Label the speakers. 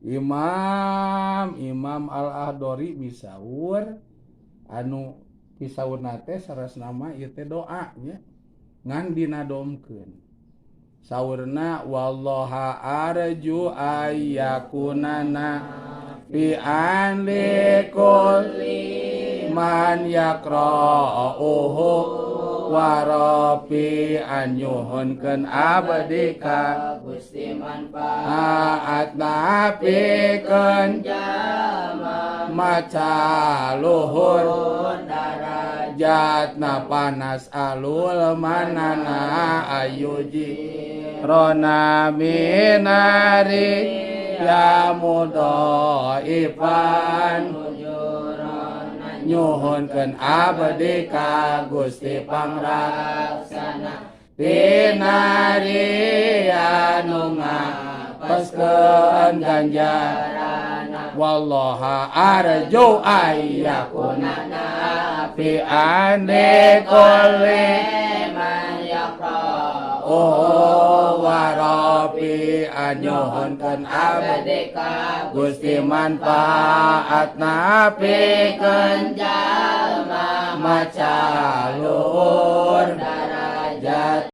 Speaker 1: Imam Al-Ahdori bisaur anu pisaur nate saras nama ieu teh doa nya ngan dinadomkeun saurna wallaha arju ayyakunana fi an likulli man yaqra'uhu wa rabbi an yuhunkeun abdi ka
Speaker 2: Gusti manfaat
Speaker 1: manfaat napikeun
Speaker 2: jama
Speaker 1: maca luhur
Speaker 2: darajat
Speaker 1: jatna panas alul manana ayuji rona minari ya mudo ipan nyuhunkeun abdi ka Gusti Pangraksana tinari anu ngapeskeun ganjaran wallaha arju ayyakunana fi ane kulli
Speaker 2: man yaqra
Speaker 1: oh warabi anyuhunkeun abdi
Speaker 2: ka
Speaker 1: Gusti manfaat napikeun
Speaker 2: jalma
Speaker 1: maca luhur
Speaker 2: darajat